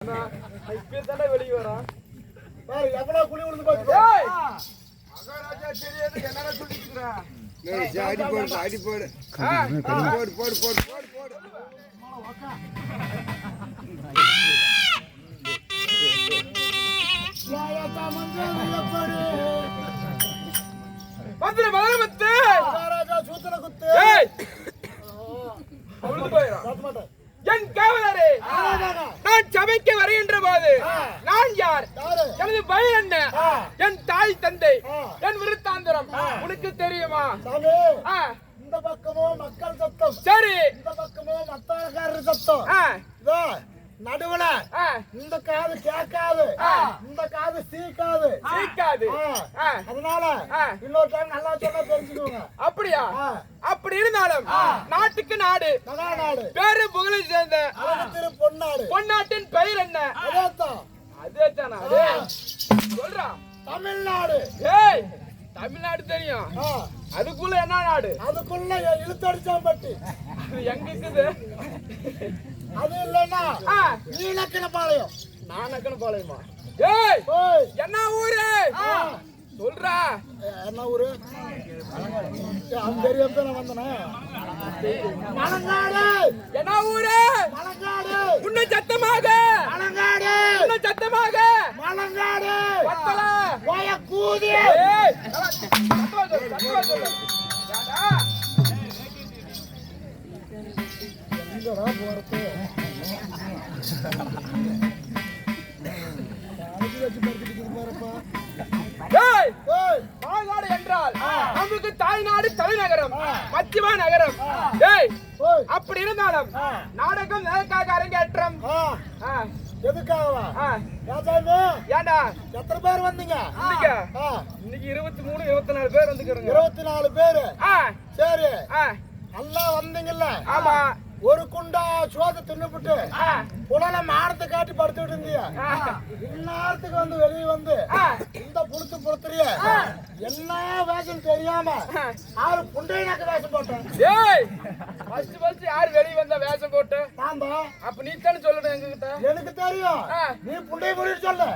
வெளியே வரான் எவ்வளவு குழி விழுந்து போச்சு. மகாராஜா தெரியாது என்ன சொல்லிட்டு அடி போடு அடி போடு போடு போடு போடு போடு போடு மந்திர மலமத்து மகாராஜா சூத்திர குத்து என் காவலரே நான் சபைக்கு வருகின்ற போது நான் யார் எனது பயிர் என்ன என் தாய் தந்தை என் விருத்தாந்தரம் உனக்கு தெரியுமா? இந்த பக்கமோ மக்கள் சத்தம், சரி இந்த பக்கமோ மத்தாக்காரர் சத்தம். நடுவுல இந்த காது கேட்காது, இந்த காது சீக்காது. அதனால இன்னொரு டைம் நல்லா சொன்னா தெரிஞ்சுக்கோங்க. அப்படியா? அப்படி இருந்தாலும் நாட்டுக்கு நாடு மகாநாடு பேரு புகழை சேர்ந்த திரு பொன்னாடு பொன்னாட்டின் பெயர் என்ன? அதேதானா? சொல்றா. தமிழ்நாடு. ஏய் தமிழ்நாடு தெரியும், அதுக்குள்ள என்ன நாடு? அதுக்குள்ள இழுத்தடிச்சாம்பட்டி. அது எங்க இருக்குது? அது இல்லன்னா நீலக்கணபாளையம். நானக்கணபாளையமா? ஏய் என்ன ஊரு சொல்றா. என்ன ஊரு? தெரியாம தான் வந்தனா. மலங்காடு. என்ன ஊரு? மலங்காடு. உன்ன சத்தமாக மலங்காடு. உன்ன சத்தமாக மலங்காடு. வத்தல போய கூதி. ஏய் சத்தமா சொல்லு. யாடா எங்கடா போறது? மாநாடு என்றால் நமக்கு தாய்நாடு தலைநகரம் மச்சிமா நகரம். அப்படி இருந்தாலும் நாடகம் எதற்காக அரங்கேற்றம்? எதுக்காகவா? ஏண்டா எத்தனை பேர் வந்தீங்க? இன்னைக்கு 23 24 பேர் வந்துக்கிறோம். 24 பேரு. சரி, நல்லா வந்தீங்கல்ல? ஆமா. ஒரு குண்டா சோத தின்னுபிட்டு புலன மானத்தை காட்டி படுத்துட்டு இருந்தீங்க. இந்நேரத்துக்கு வந்து வெளியே வந்து இந்த புளுத்து புளுத்துறிய என்ன வேஷம் தெரியாம ஆறு புண்டையனாக்க வேஷம் போட்டேன். யாரு வெளியே வந்த வேஷம் போட்டு? நான் தான். அப்ப நீ தானே சொல்லணும் எங்ககிட்ட. எனக்கு தெரியும், நீ புண்டைய முடிட்டு சொல்லு.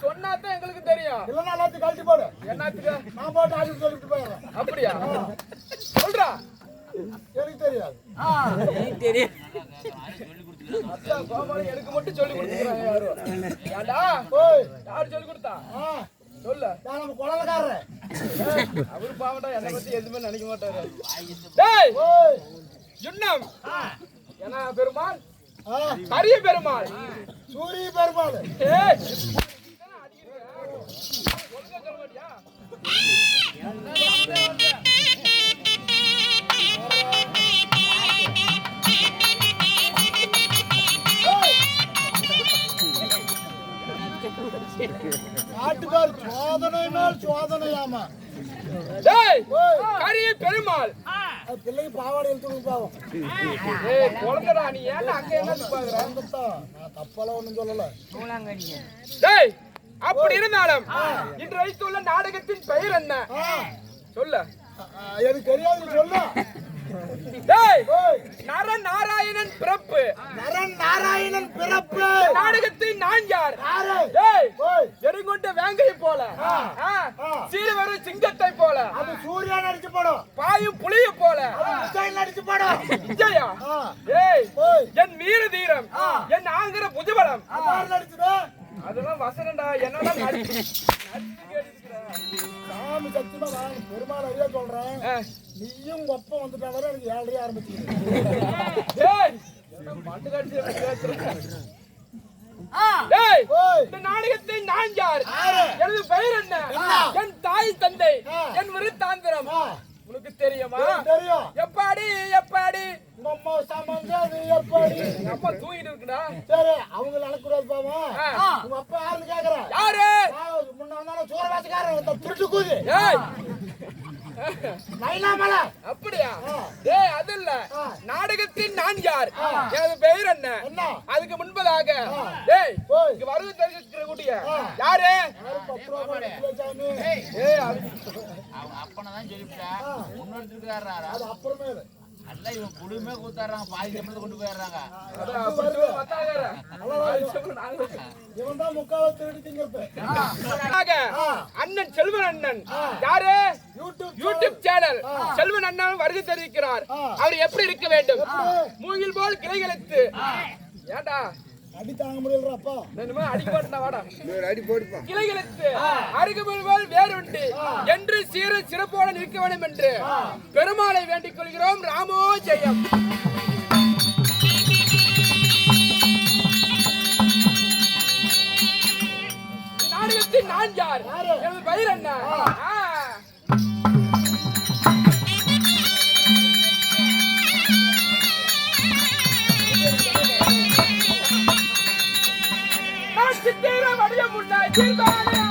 சொன்னாதான் எங்களுக்கு தெரியும். இல்லன்னா எல்லாத்தையும் கழட்டி போடு. என்னத்துக்கு? நான் போட்டு ஆடி சொல்லிட்டு போயிடுறேன். அப்படியா? சொல்றா. எனக்கு தெரியாது. எனக்கு மட்டும் சொல்லி கொடுத்துறாங்க. யாரும் ஏண்டா யாரு சொல்லி கொடுத்தா? சொல்லு. நம்ம குழந்தைக்காரர் அவரு பாவட்டா என்னை பத்தி எதுவுமே நினைக்க மாட்டாரு. யுன்னம் என்ன பெருமாள்? கரிய பெருமாள், சூரிய பெருமாள். நாட்டுக்கார் சோதனை மேல் சோதனையாமா. கரிய பெருமாள் பிள்ளைக்கு பாவாடை எழுத்து பாவம். குழந்தைடா நீ ஏன் அங்க என்ன பாக்குற? நான் தப்பெல்லாம் ஒண்ணும் சொல்லல. அப்படி இருந்தாலும் இன்று வைத்துள்ள நாடகத்தின் பெயர் என்ன? சொல்ல. எனக்கு தெரியாது, சொல்லு. நரன் நாராயணன் பிறப்பு. நரன் நாராயணன் பிறப்பு. நாடகத்தின் நான் யார்? எருங்கொண்ட வேங்கை போல, சீரவரும் சிங்கத்தை போல, அது சூர்யா நடிச்சு போடும். பாயும் புலிய போல விஜய் நடிச்சு போடும். விஜயா? என் வீர தீரம், என் ஆங்கிற புஜபலம் நடிச்சுது. அதெல்லாம் வசனண்டா. என்னடா சாமி சத்தியமா பெருமாள் அறியா சொல்றேன். நீயும் ஒப்ப வந்துட்டாலும் எனக்கு 7:30 ஆரம்பிச்சு. இந்த நாடகத்தை நான் யார்? எனது பெயர் என்ன? என் தாய் தந்தை என் விருத்தாந்தரம் உனக்கு தெரியுமா? தெரியும். எப்பாடி எப்பாடி அம்மா சம்பந்தம் எப்படி? அப்பா தூங்கிட்டு இருக்குடா. சரி, அவங்க நடக்கூடாது பாவா. உங்க அப்பா யாருன்னு கேக்குற? யாரு? முன்ன வந்தாலும் சூரவாசிக்காரன் திருட்டு கூதி. அப்படியா? அது இல்ல. நாடகத்தின் நான் யார்? எனது பெயர் என்ன? அதுக்கு முன்பதாக வருகை தெரிவிக்கிற கூட்டிய யாரு? அப்புறமே அல்ல இவன் குடும்பமே கூத்தாடுறாங்க, பாதி சம்பளத்தை கொண்டு போயிடுறாங்க. அதான் அப்படி சொல்ல மத்தாகார. இவன் தான் முக்காவை திருடி திங்கிறது. அண்ணன் செல்வன் அண்ணன் யாரு? யூடியூப் சேனல் செல்வன் அண்ணன் வருகை தெரிவிக்கிறார். அவர் எப்படி இருக்க வேண்டும்? மூங்கில் போல் கிளைகளுக்கு. ஏண்டா அடி தாங்க முடியலப்பா. என்னமா அடிக்க மாட்டா வாடா. அடி போடுப்பா. கிளைகளுக்கு அருகுமுள் போல் வேறுண்டு என்று சீர சிறப்போடு நிற்க வேண்டும் என்று பெருமாளை வேண்டிக் கொள்கிறோம். ராமோ ஜெயம். நாடகத்தின் நான் யார்? எனது பெயர் என்ன? நான் சித்திர வடிவமுள்ள ஜீவானே.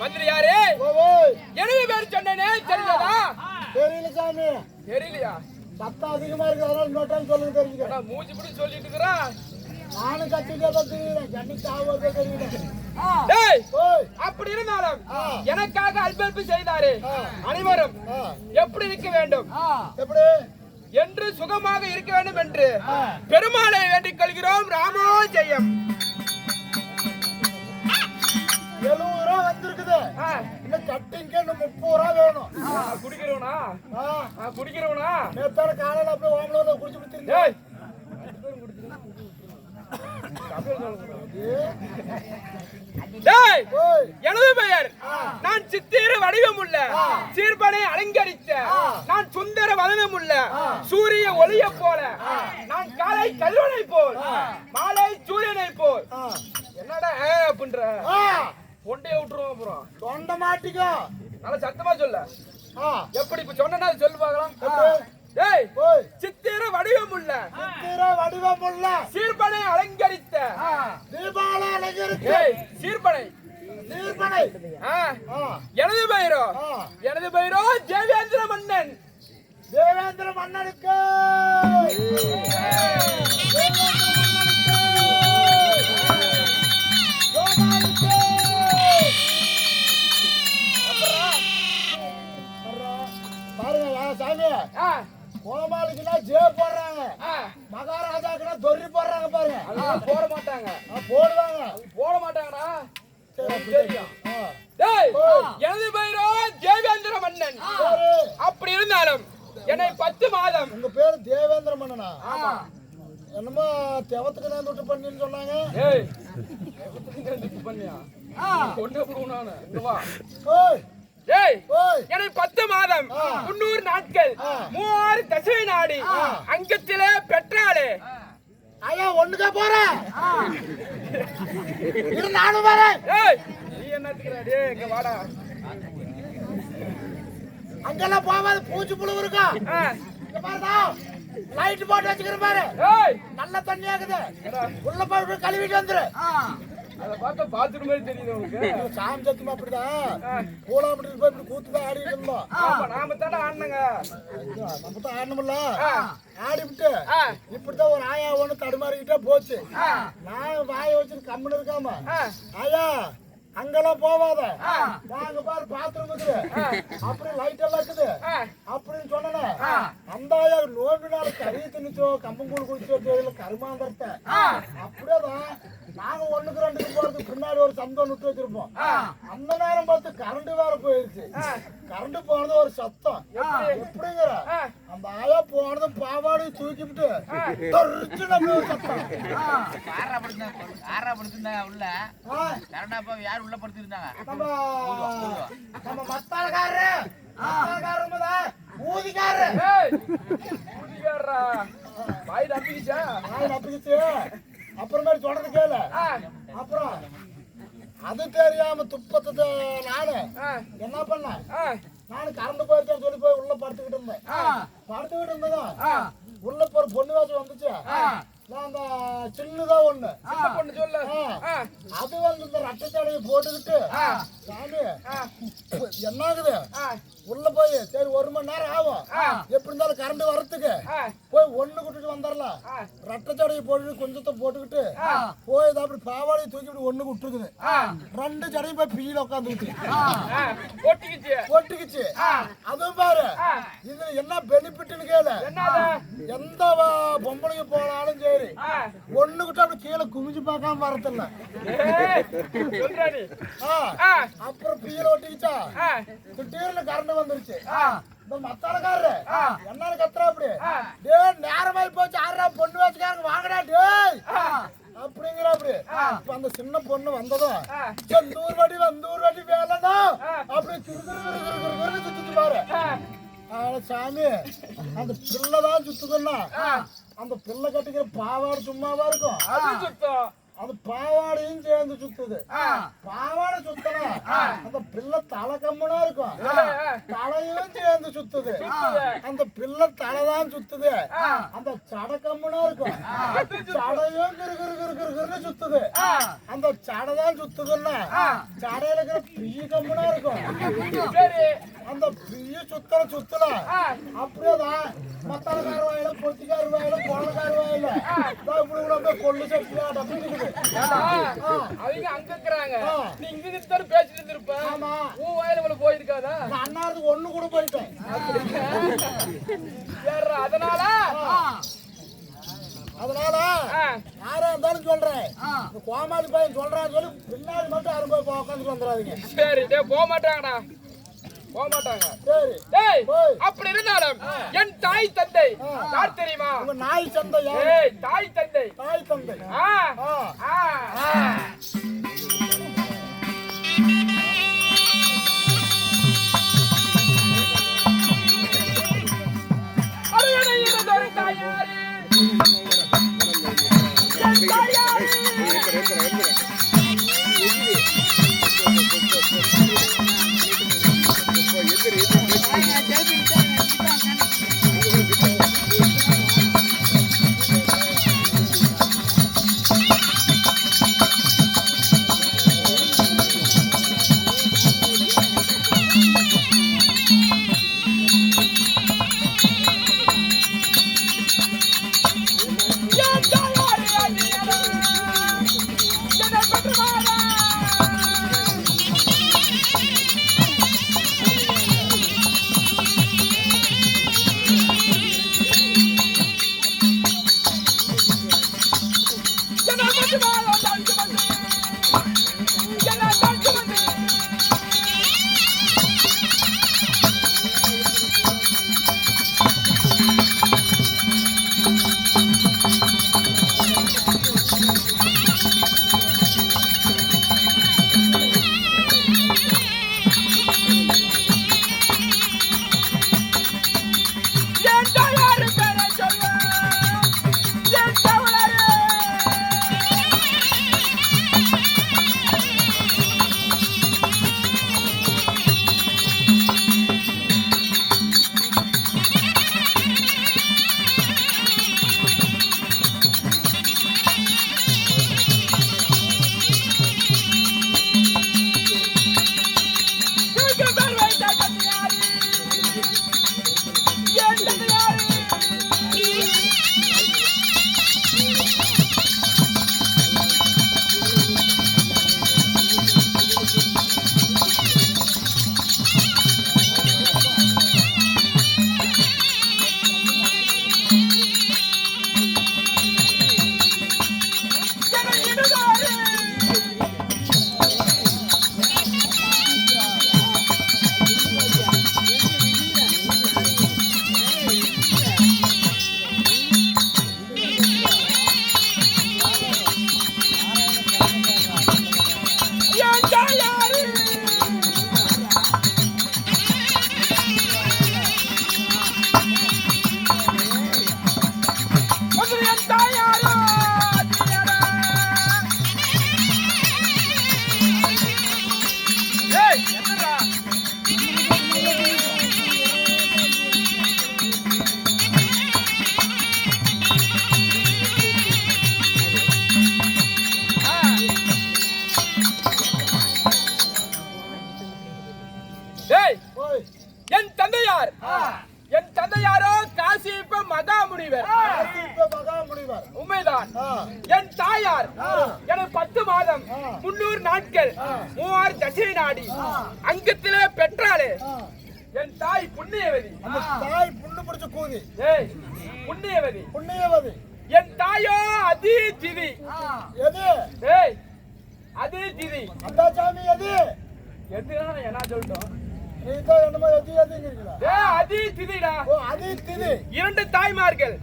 மந்திரியாரே, எனது பேர் சொன்னேனே தெரிஞ்சதா? தெரியல சாமி. தெரியலையா? சத்தம் அதிகமா இருக்கு, அதனால இன்னொரு சொல்லுங்க தெரிஞ்சுக்கிறேன். மூஞ்சி பிடி சொல்லிட்டு இருக்கிறான். நானும் கத்திட்டே தான் தெரியுறேன். ஜன்னிக்கு ஆவது தெரியுறேன். அப்படி இருந்தாலும் எனக்காக அல்பல்பு செய்தாரே அனைவரும் எப்படி இருக்க வேண்டும்? எப்படி என்று சுகமாக இருக்க வேண்டும் என்று பெருமாளை வேண்டிக் கொள்கிறோம். ராமோ ஜெயம். 70 ரூபா வந்திருக்குது. இன்னும் கட்டிங்க 30 ரூபா வேணும். குடிக்கிறவனா? குடிக்கிறவனா? நேத்தால காலையில அப்படியே ஓமலோட குடிச்சு விட்டுருந்தேன். எனது பெயர் நான் சித்திர வடிவமுள்ள சீர்பனை அலங்கரித்த நான் சுந்தர வதனமுள்ள சூரிய ஒளியை போல நான் காலை கல்வனை போல் மாலை சூரியனை போல். என்னடா அப்படின்ற தொண்டைய விட்டுருவோம். அப்புறம் தொண்டை மாட்டிக்கோ. நல்ல சத்தமா சொல்ல. எப்படி இப்ப சொன்னா சொல்லு பாக்கலாம். சித்திர வடிவமுள்ள சீர்பனை அலங்கரித்த தீபாவளி அலங்கரித்த சீர்பனை எனது பெயரோ தேவேந்திர மன்னன். தேவேந்திர மன்னனுக்கு பாருங்க சாமி, கோமாளிக்குன்னா ஜே போடுறாங்க, மகாராஜாக்குன்னா தொரி போடுறாங்க. பாருங்க, போட மாட்டாங்க. போடுவாங்க. போட மாட்டாங்கடா. எனது பெயரோ தேவேந்திர மன்னன். மன்னன். சரி. அப்படி இருந்தாலும் என்னை 10 மாதம். உங்க பேரு தேவேந்திர மன்னனா? ஆமா. என்னமோ தெவத்துக்கு நான் தொட்டு பண்ணின்னு சொன்னாங்க. ஏய் எதுக்கு பண்ணியா கொண்டே போடுவோம் நானு. இங்க வா. ஓய் ஏய் ஓய் என்னை 10 மாதம் 300 நாட்கள் 3 தசை நாடி அங்கத்திலே பெற்றாளே. ஐயா ஒண்ணுக்கா போறேன். இது நானும் வரேன். ஏய் நீ என்னத்துக்குற? டேய் இங்க வாடா. அங்கெல்லாம் போகாத பூச்சி புழு இருக்கா. இங்க பாருடா லைட் போட்டு வச்சுக்கிற பாரு. ஏய் நல்ல தண்ணி ஆகுது. உள்ள போய் கழுவிட்டு வந்துரு. அத பார்த்தா பாத்ரூம் மாதிரி தெரியுது உங்களுக்கு. சாமி சத்தியமா அப்படிதான் பூலா அப்படி போய் இப்படி கூத்துதான் ஆடிட்டு இருந்தோம். ஆமா நாம தானே ஆடுனங்க. நம்ம தான் ஆடணும்ல. ஆடிவிட்டு இப்படிதான் ஒரு ஆயா ஒண்ணு தடுமாறிக்கிட்டே போச்சு. நான் வாயை வச்சுட்டு கம்முன்னு இருக்காம ஆயா அங்கெல்லாம் போவாத நாங்க பாரு பாத்ரூம் இருக்குது அப்படி லைட் எல்லாம் இருக்குது அப்படின்னு சொன்னேன். அந்த ஆயா நோம்பினால கறி திணிச்சோ கம்பங்கூழ் குடிச்சோ தெரியல கருமாந்தரத்தை அப்படியேதான் நாங்க 1க்கு 2க்கு போறதுக்கு பின்னாடி ஒரு சந்தம் விட்டு வச்சிருப்போம். அந்த நேரம் பார்த்து கரண்ட் வேற போயிருச்சு. கரண்ட் போனது ஒரு சத்தம் எப்படிங்கிற அந்த ஆயா போனது பாவாடி தூக்கிவிட்டு நம்ம சத்தம் உள்ள கரண்டாப்பா யார் உள்ள படுத்திருந்தாங்க? நம்ம மத்தாளக்காரரு ஊதிக்காரரு ஊதிக்காரரா வாய் தப்பிச்சா? வாய் தப்பிச்சு அப்புறமேட்டு சொல்றது கேளு. அப்புறம் அது தெரியாம துப்பத்தை நானு என்ன பண்ண நானு கறந்து போயிட்டேன்னு சொல்லி போய் உள்ள படுத்துக்கிட்டு இருந்தேன். படுத்துக்கிட்டு இருந்ததும் உள்ள போற பொண்ணு வாசம் வந்துச்சு. நான் அந்த சின்னதான் ஒண்ணு பொண்ணு சொல்ல அது வந்து இந்த ரட்டச்சாடையை போட்டுக்கிட்டு சாமி என்னாகுது உள்ள போய் சரி 1 மணி நேரம் ஆகும் எப்படி இருந்தாலும் கரண்ட் வர்றதுக்கு போய் 1 விட்டுட்டு வந்துடலாம். ரட்டச்சாடையை போட்டு கொஞ்சத்தை போட்டுக்கிட்டு போய் அப்படி பாவாடையை தூக்கிட்டு 1 விட்டுருக்குது. 2 ஜடையும் போய் பீல உட்காந்துக்கிட்டு ஒட்டிக்கிச்சு. அதுவும் பாரு இதுல என்ன பெனிஃபிட்னு கேளு. எந்த பொம்பளைக்கு போனாலும் சரி 1 கிட்ட அப்படி கீழே குமிஞ்சு பார்க்காம வரதில்ல. அப்புறம் பீல ஒட்டிக்கிச்சா திடீர்னு கரண்ட் வந்துருச்சு. இந்த மத்தாளக்காரரு என்ன கத்துறா அப்படி டே நேரமாயி போச்சு ஆறா பொண்ணு வச்சுக்காரங்க வாங்கடா டேய் அப்படிங்கிற அப்படி. அந்த சின்ன பொண்ணு வந்ததும் செந்தூர் வண்டி வேலைனா அப்படி திருக்குறு சுத்திட்டு பாரு. சாமி அந்த பிள்ளைதான் சுத்துதுன்னா அந்த பிள்ளை கட்டிக்கிற பாவாடை சும்மாவா இருக்கும். அது பாவாடையும் சேர்ந்து சுத்துது. பாவாடை சுத்தனா அந்த பிள்ளை தலை கம்முனா இருக்கும். தலையும் சேர்ந்து சுத்துது. அந்த பிள்ளை தலைதான் சுத்துது. அந்த சடை கம்முனா இருக்கும். சடையும் கிரு சுத்துது. அந்த சடைதான் சுத்துதுன்னா சடையில இருக்கிற பிய கம்முனா இருக்கும். அந்த பிய சுத்தல அப்படியேதான் மத்தாளக்கார வாயில பொத்திக்கார வாயில கோலக்கார வாயில இப்படி கொள்ளு சட்டியா டப்பிட்டு அவங்க அங்க இருக்கிறாங்க. நீ இங்க இருந்து பேசிட்டு இருந்திருப்ப. உன் வாயில உள்ள போயிருக்காதா? அண்ணாருக்கு 1 கூட போயிட்டேன். அதனால யாரா இருந்தாலும் சொல்றேன் கோமாளி பையன் சொல்றான்னு சொல்லி பின்னாடி மட்டும் யாரும் போய் உட்காந்துட்டு வந்துடாதீங்க. சரி போக மாட்டாங்கடா போக மாட்டாங்க. சரி அப்படி இருந்தாலும் என் தாய் தந்தை யார் தெரியுமா? உங்க நாய் தந்தை தாய் தந்தை என் தாயாரோ அதியரா. ஏய் என்னடா என் தந்தையார் என் தந்தையாரோ காசிப்ப மகாமுனிவர். உண்மைதான். என் தாயார் எனக்கு 10 மாதம் 300 நாட்கள் 3000 தசை நாடி அங்கத்திலே பெற்றாளே என் தாய் புண்ணியவதி. தாய் புண்ணு பிடிச்ச கூதி. ஏய் புண்ணியவதி. புண்ணியவதி. என் தாயோ அதி திதி. எது? ஏய் அதி திதி. அந்த சாமி எது? எதுனா என்ன சொல்றோம்? நீ தான் என்னமோ எது எதுங்கறீங்களா? ஏய் அதி திதிடா. ஓ அதி திதி. 2 தாய்மார்கள்.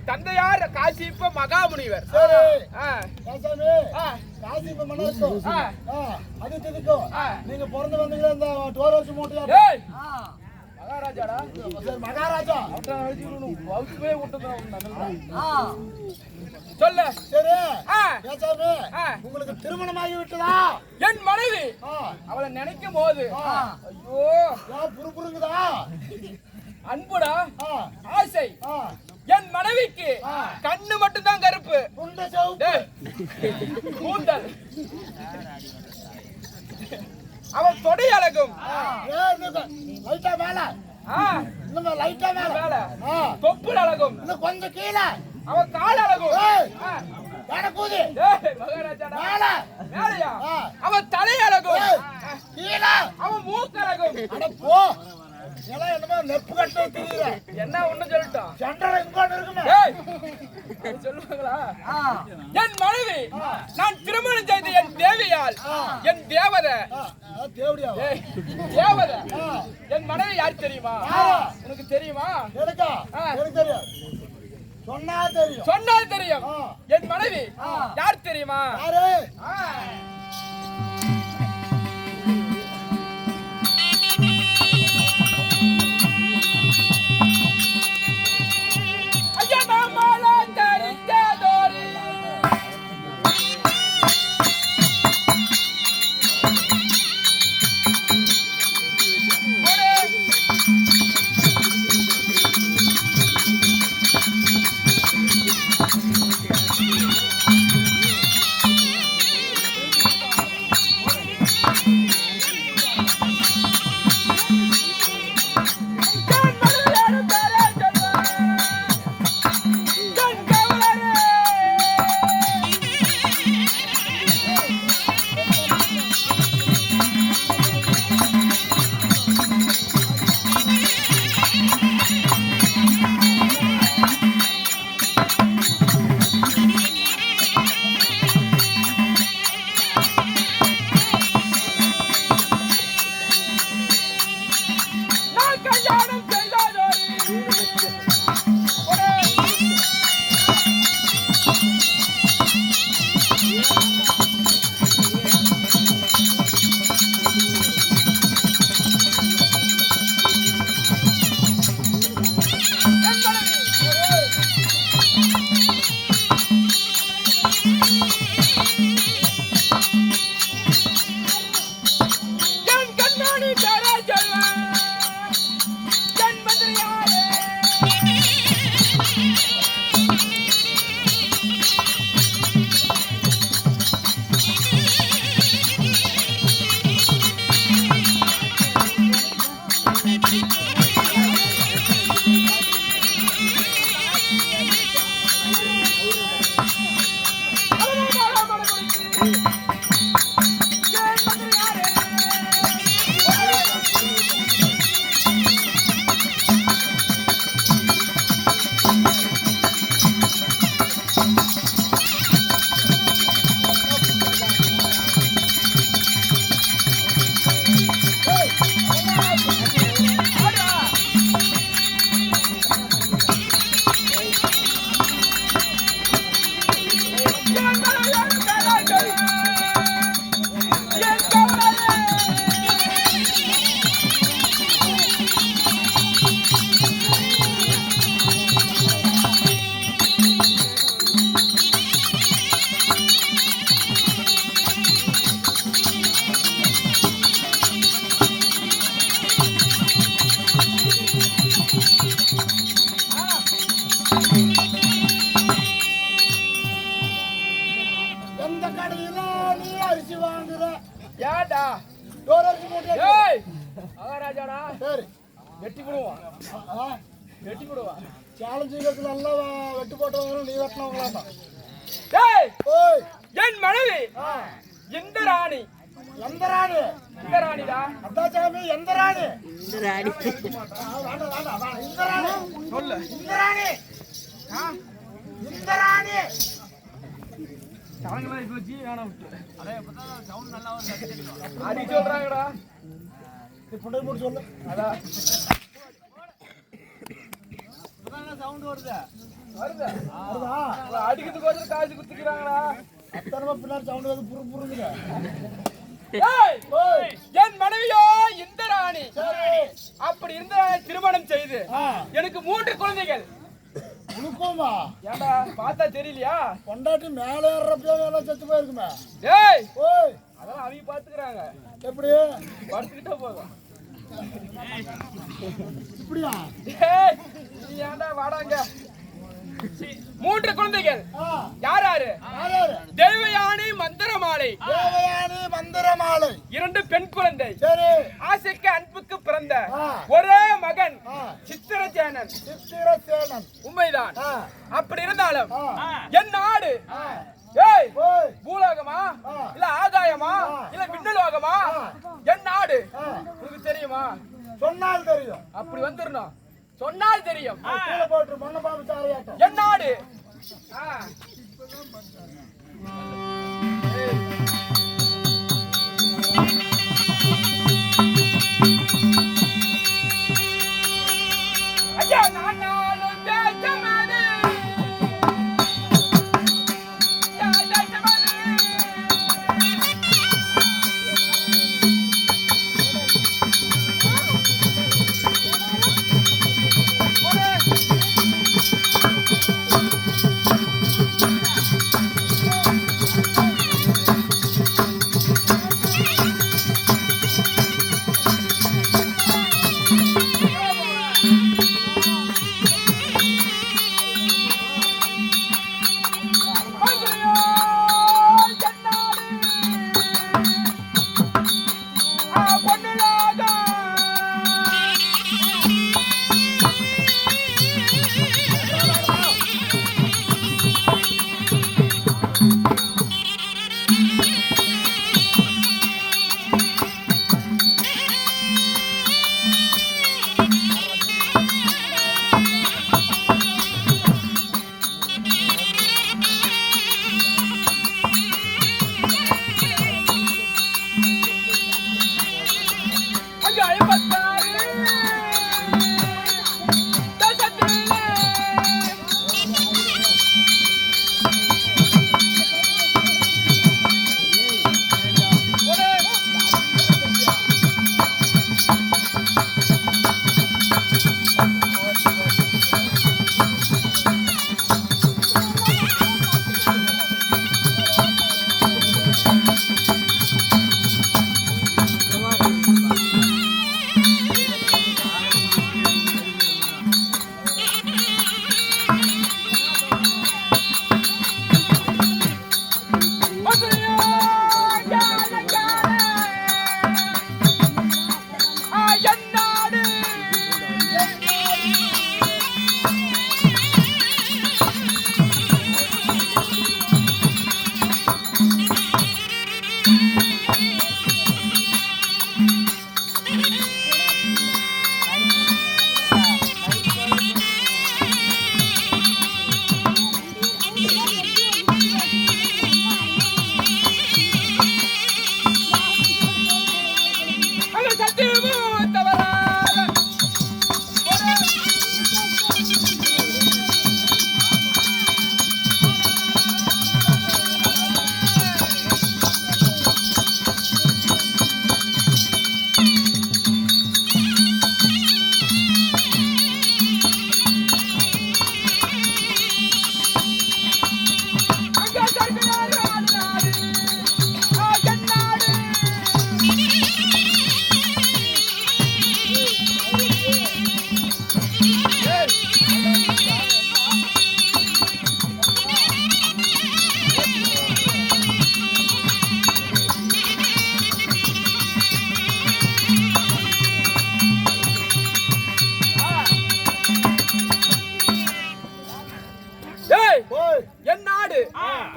தந்தையார் காசிப்ப மகாமுனிவர். சரி. சாமி. காசிப்ப மன்னருக்கு. அதி திதிக்கு. நீங்க பிறந்து வந்தீங்களா இந்த டோரஸ் மூட்டையா? ஏய் மகாராஜாடா. சரி மகாராஜா. அவட்ட அழுதினு வவுத்துவே விட்டதா. சொல்ல. சரி. சாமி. உங்களுக்கு திருமணமாகி விட்டதா? என் மனைவி அவளை நினைக்கும் போது ஐயோ புறுபுறுங்குதா? அன்புடா ஆசை. என் மனைவிக்கு கண்ணு மட்டும் தான் கருப்பு. கூந்தல் அவன் தொடை அழகும். லைட்டா மேல. இன்னும் லைட்டா மேல. தொப்புள் அழகும். இன்னும் கொஞ்சம் கீழே. அவன் கால் அழகும். கூதி. மகாராஜாடா. மேல. மேலையா? அவன் தலை அழகும். கீழே. அவன் மூக்கு அழகும். அட போ. எல்லாம் என்னமோ நெப்பு கட்ட தெரியுற. என்ன ஒண்ணு சொல்லட்டும். செண்டரை இங்கோட இருக்குமே. சொல்லுவாங்களா? என் மனைவி நான் திருமணம் செய்த என் தேவியால் என் தேவதை. தேவடியா? தேவதை. என் மனைவி யார் தெரியுமா? உனக்கு தெரியுமா? எனக்கா? எனக்கு தெரியும். சொன்னா தெரியும். சொன்னால் தெரியும். என் மனைவி யார் தெரியுமா? யாரு? ஏடா டோர் அடிச்சு போட்டு ஏய் மகாராஜாடா சரி வெட்டி விடுவான் ஆ வெட்டி விடுவான் சேலஞ்சுக்கு நல்லா வெட்டு போட்டவங்க நீ வெட்டினவங்களா ஏய் ஓய் என் மனைவி இந்த ராணி எந்த ராணி இந்த ராணிடா அதான் சாமி எந்த ராணி வேண்டாம் வேண்டாம் இந்த ராணி சொல்லு இந்த ராணி இந்த ராணி சடங்குலாம் இப்ப வச்சு வேணாம் விட்டு அடே இப்பதான் சவுண்ட் நல்லா வருது அடி சொல்றாங்கடா புண்டை போட்டு சொல்லு அதான் இப்பதான் சவுண்ட் வருது வருதா வருதா அடிக்கிறதுக்கு வந்து காசு குத்துக்கிறாங்கடா அத்தனை பின்னாடி சவுண்ட் வந்து புரு புருங்குது ஏய் ஓய் என் மனைவியோ இந்த ராணி சரி அப்படி இருந்த திருமணம் செய்து எனக்கு 3 குழந்தைகள் உனக்குமா ஏண்டா பார்த்தா தெரியலையா பொண்டாட்டி மேலே ஏறப்போ எல்லாம் செத்து போயிருக்குமே ஏய் ஓய் அதெல்லாம் அவங்க பாத்துக்கிறாங்க எப்படி படுத்துக்கிட்டா போதும் இப்படியா ஏய் நீ ஏண்டா வாடாங்க 3 குழந்தைகள் ஆ யார் யாரு யாரு தெய்வயானி மந்திரமாலை தேவயானி மந்திரமாலை 2 பெண் குழந்தை சரி ஆசைக்கு அன்புக்கு பிறந்த ஆ. ஒரே மகன் ஆ சித்திரசேனன் சித்திரசேனன் உண்மைதான் ஆ அப்படி இருந்தாலும் ஆ என் நாடு ஆ ஏய் ஓய் பூலோகமா ஆ. இல்ல ஆகாயமா ஆ. இல்ல விண்ணுலோகமா ஆ. என் நாடு ஆ உனக்கு தெரியுமா சொன்னால் தெரியும் அப்படி வந்துடணும் சொன்னால் தெரியும் கீழே போட்டு மண்ணை பாம்பு சாரையாட்டம் என் நாடு ஆ. ஏய். ஐயா நான் நாளும் தேசமது. தேசமது. போடு.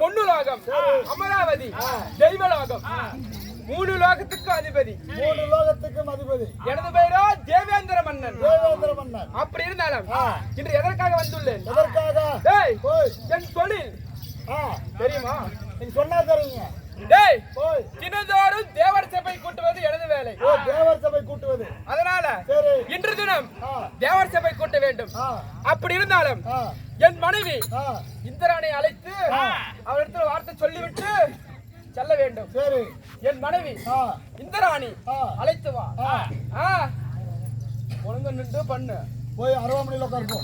பொன்னுலோகம், அமராவதி, தெய்வலோகம், 3 லோகத்துக்கும் அதிபதி. 3 லோகத்துக்கும் அதிபதி. எனது பெயரோ தேவேந்திர மன்னன். தேவேந்திர மன்னன். அப்படி இருந்தாலும் இன்று எதற்காக வந்துள்ளேன்? எதற்காக? டேய், போய். என் தொழில் தெரியுமா? நீங்க சொன்னா தெரியுங்க. டேய், போய். தினந்தோறும் தேவர் சபை கூட்டுவது எனது வேலை. தேவர் சபை கூட்டுவது. அதனால சரி. இன்று தினம் தேவர் சபை கூட்ட வேண்டும். அப்படி இருந்தாலும் என் மனைவி இந்திராணை அழைத்து அவரிடத்தில் வார்த்தை சொல்லிவிட்டு செல்ல வேண்டும். சரி. என் மனைவி இந்திராணி அழைத்து வா. ஒழுங்கு நின்று பண்ணு. போய் அருவாமனையில் உட்காருப்போம்.